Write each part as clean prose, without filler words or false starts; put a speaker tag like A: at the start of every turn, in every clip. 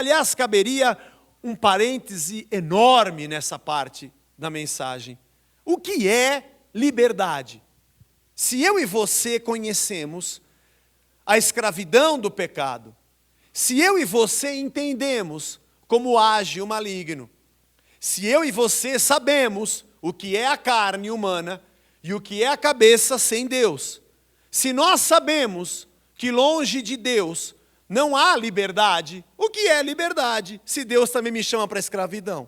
A: aliás, caberia um parêntese enorme nessa parte da mensagem. O que é liberdade? Se eu e você conhecemos a escravidão do pecado, se eu e você entendemos como age o maligno, se eu e você sabemos o que é a carne humana e o que é a cabeça sem Deus, se nós sabemos que longe de Deus não há liberdade, o que é liberdade, se Deus também me chama para a escravidão?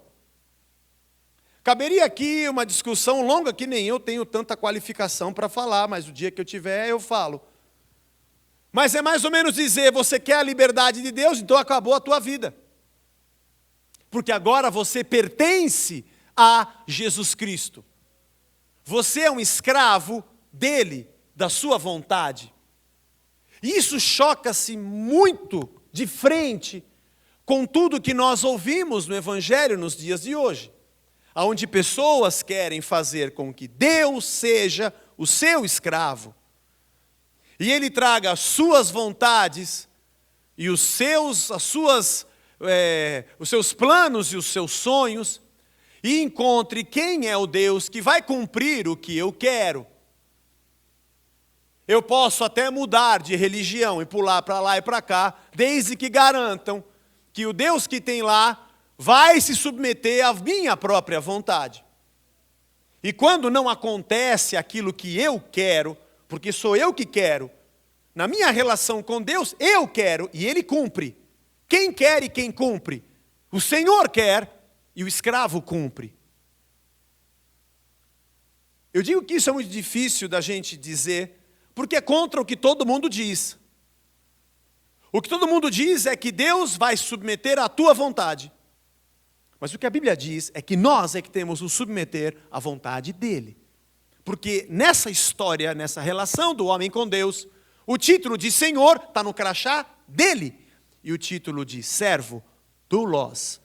A: Caberia aqui uma discussão longa que nem eu tenho tanta qualificação para falar, mas o dia que eu tiver eu falo. Mas é mais ou menos dizer, você quer a liberdade de Deus, então acabou a tua vida. Porque agora você pertence a Jesus Cristo. Você é um escravo dele, da sua vontade. E isso choca-se muito de frente com tudo que nós ouvimos no Evangelho nos dias de hoje, onde pessoas querem fazer com que Deus seja o seu escravo, e Ele traga as suas vontades e os seus planos e os seus sonhos, e encontre quem é o Deus que vai cumprir o que eu quero. Eu posso até mudar de religião e pular para lá e para cá, desde que garantam que o Deus que tem lá vai se submeter à minha própria vontade. E quando não acontece aquilo que eu quero, porque sou eu que quero, na minha relação com Deus, eu quero e Ele cumpre. Quem quer e quem cumpre? O Senhor quer e o escravo cumpre. Eu digo que isso é muito difícil da gente dizer, porque é contra o que todo mundo diz. O que todo mundo diz é que Deus vai submeter à tua vontade. Mas o que a Bíblia diz é que nós é que temos que nos submeter à vontade dEle. Porque nessa história, nessa relação do homem com Deus, o título de Senhor está no crachá dEle. E o título de servo, doulos,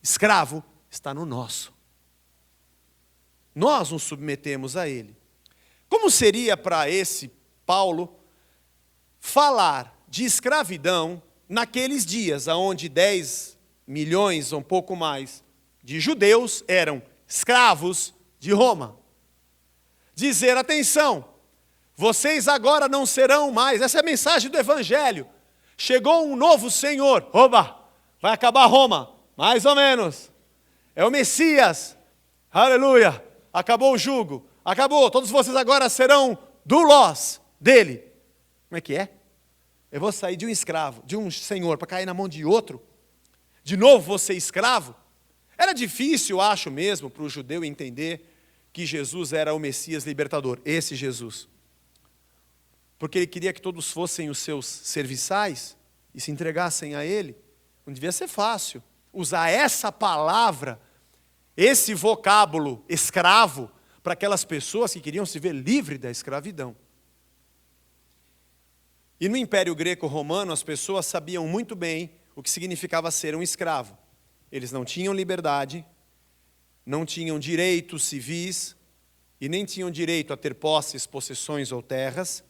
A: escravo, está no nosso. Nós nos submetemos a Ele. Como seria para esse Paulo falar de escravidão naqueles dias, onde 10 milhões ou um pouco mais de judeus eram escravos de Roma? Dizer, atenção, vocês agora não serão mais, essa é a mensagem do Evangelho, chegou um novo Senhor, oba, vai acabar Roma, mais ou menos, é o Messias, aleluia, acabou o jugo, acabou, todos vocês agora serão doulos dele. Como é que é? Eu vou sair de um escravo, de um senhor, para cair na mão de outro? De novo vou ser escravo? Era difícil, acho mesmo, para o judeu entender que Jesus era o Messias libertador, esse Jesus. Porque ele queria que todos fossem os seus serviçais e se entregassem a ele. Não devia ser fácil usar essa palavra, esse vocábulo escravo, para aquelas pessoas que queriam se ver livres da escravidão. E no Império Greco-Romano, as pessoas sabiam muito bem o que significava ser um escravo. Eles não tinham liberdade, não tinham direitos civis, e nem tinham direito a ter posses, possessões ou terras.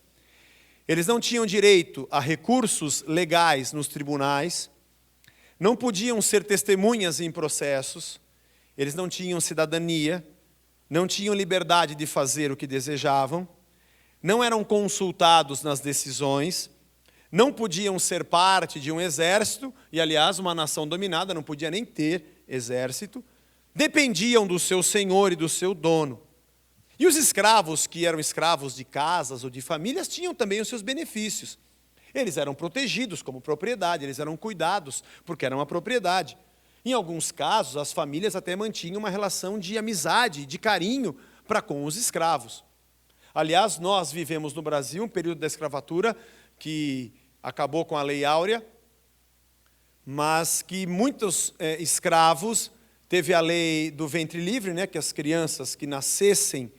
A: Eles não tinham direito a recursos legais nos tribunais, não podiam ser testemunhas em processos, eles não tinham cidadania, não tinham liberdade de fazer o que desejavam, não eram consultados nas decisões, não podiam ser parte de um exército, e aliás, uma nação dominada não podia nem ter exército, dependiam do seu senhor e do seu dono. E os escravos, que eram escravos de casas ou de famílias, tinham também os seus benefícios. Eles eram protegidos como propriedade, eles eram cuidados, porque era uma propriedade. Em alguns casos, as famílias até mantinham uma relação de amizade, de carinho para com os escravos. Aliás, nós vivemos no Brasil um período da escravatura que acabou com a Lei Áurea, mas que muitos escravos, teve a lei do ventre livre, né, que as crianças que nascessem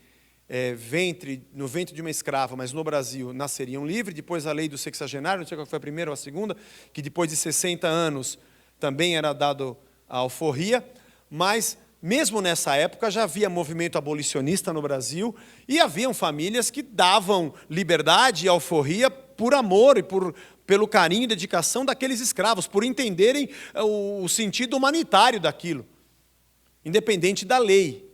A: no ventre de uma escrava, mas no Brasil nasceriam livres. Depois a lei do sexagenário, não sei qual foi a primeira ou a segunda, que depois de 60 anos também era dado a alforria, mas mesmo nessa época já havia movimento abolicionista no Brasil e haviam famílias que davam liberdade e alforria por amor e pelo carinho e dedicação daqueles escravos, por entenderem o sentido humanitário daquilo, independente da lei.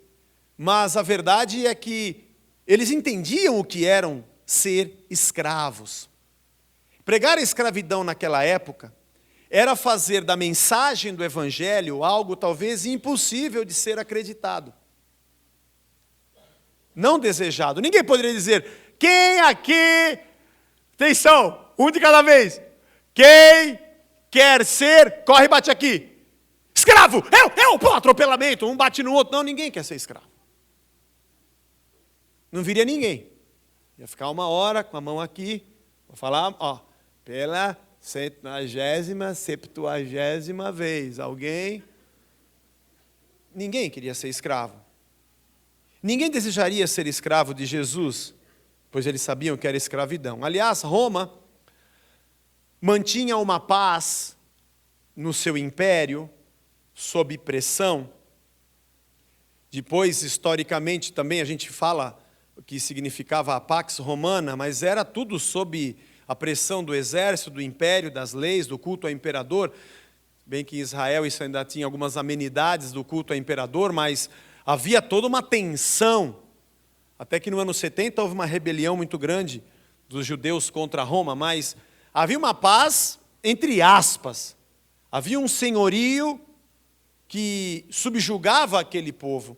A: Mas a verdade é que eles entendiam o que eram ser escravos. Pregar a escravidão naquela época era fazer da mensagem do Evangelho algo talvez impossível de ser acreditado. Não desejado. Ninguém poderia dizer, quem aqui, atenção, um de cada vez, quem quer ser, corre e bate aqui. Escravo, pô, atropelamento, um bate no outro. Não, ninguém quer ser escravo. Não viria ninguém. Ia ficar uma hora com a mão aqui, vou falar, pela 170ª, 70ª vez. Alguém? Ninguém queria ser escravo. Ninguém desejaria ser escravo de Jesus, pois eles sabiam que era escravidão. Aliás, Roma mantinha uma paz no seu império, sob pressão. Depois, historicamente, também a gente fala o que significava a Pax Romana, mas era tudo sob a pressão do exército, do império, das leis, do culto ao imperador. Bem que em Israel isso ainda tinha algumas amenidades do culto ao imperador, mas havia toda uma tensão. Até que no ano 70 houve uma rebelião muito grande dos judeus contra Roma, mas havia uma paz entre aspas. Havia um senhorio que subjugava aquele povo.